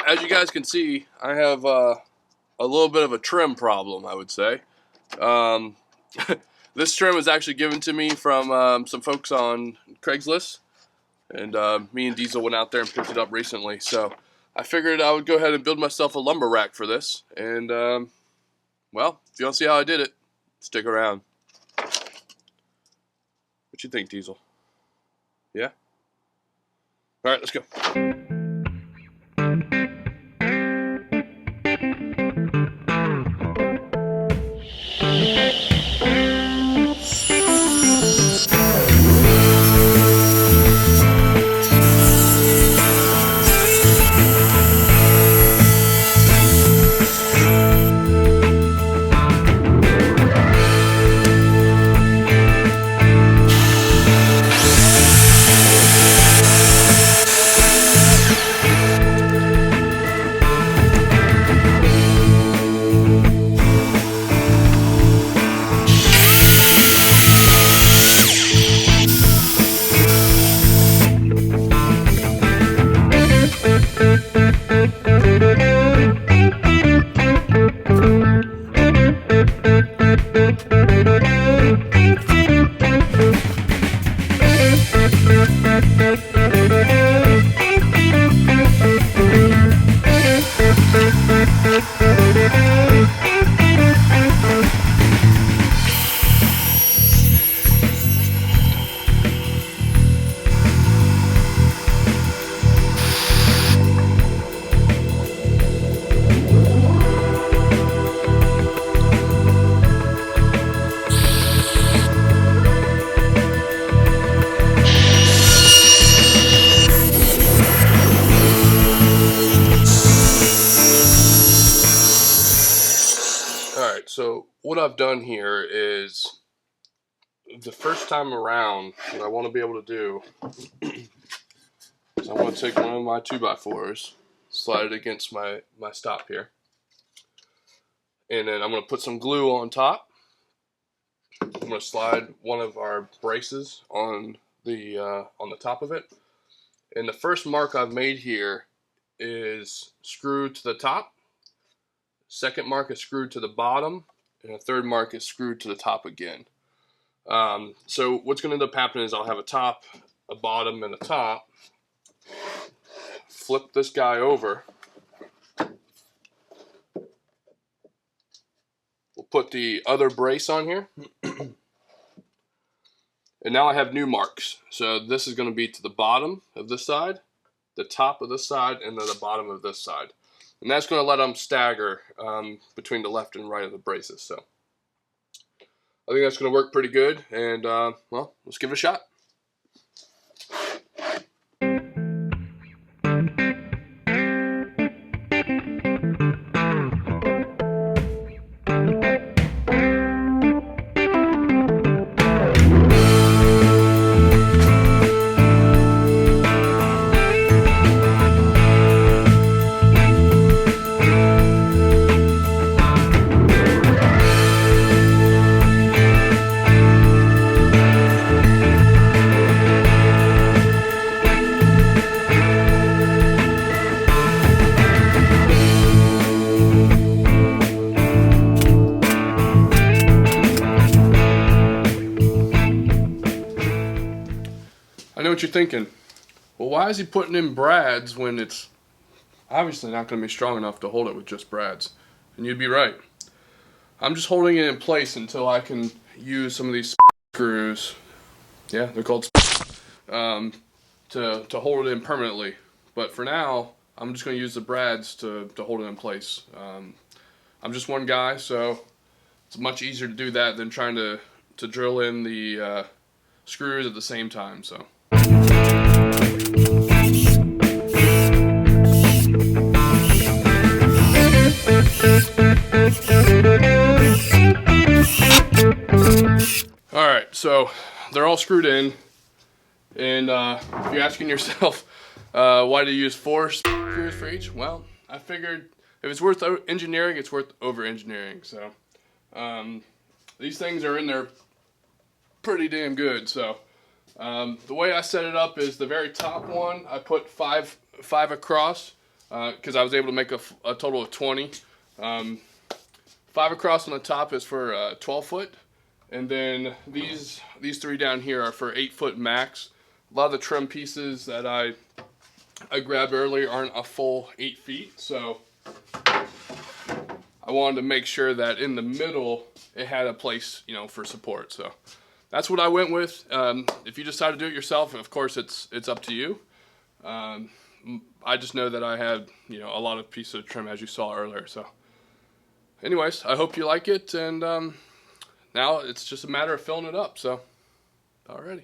as you guys can see, I have a little bit of a trim problem, I would say. This trim was actually given to me from some folks on Craigslist, and me and Diesel went out there and picked it up recently. So I figured I would go ahead and build myself a lumber rack for this. And well, if you want to see how I did it, stick around. What you think, Diesel? Yeah? All right, let's go. Alright, so what I've done here is, the first time around, what I want to be able to do is I want to take one of my 2x4s, slide it against my stop here, and then I'm going to put some glue on top. I'm going to slide one of our braces on the top of it, and the first mark I've made here is screwed to the top. Second mark is screwed to the bottom, and the third mark is screwed to the top again. So what's going to end up happening is I'll have a top, a bottom, and a top. Flip this guy over. We'll put the other brace on here. And now I have new marks. So this is going to be to the bottom of this side, the top of this side, and then the bottom of this side. And that's going to let them stagger between the left and right of the braces. So I think that's going to work pretty good. And, well, let's give it a shot. I know what you're thinking. Well, why is he putting in brads when it's obviously not going to be strong enough to hold it with just brads? And you'd be right. I'm just holding it in place until I can use some of these screws. Yeah, they're called to hold it in permanently. But for now, I'm just going to use the brads to hold it in place. I'm just one guy, so it's much easier to do that than trying to drill in the screws at the same time. So. Alright, so they're all screwed in, and if you're asking yourself why do you use 4 screws for each, well, I figured if it's worth engineering, it's worth over-engineering. So these things are in there pretty damn good. So the way I set it up is the very top one I put five across, because I was able to make a total of 20. 5 across on the top is for 12 foot. And then these 3 down here are for 8 foot max. A lot of the trim pieces that I grabbed earlier aren't a full 8 feet, so I wanted to make sure that in the middle it had a place, you know, for support. So that's what I went with. If you decide to do it yourself, of course it's up to you. I just know that I had, you know, a lot of pieces of trim as you saw earlier. So anyways, I hope you like it, and now it's just a matter of filling it up. So alrighty.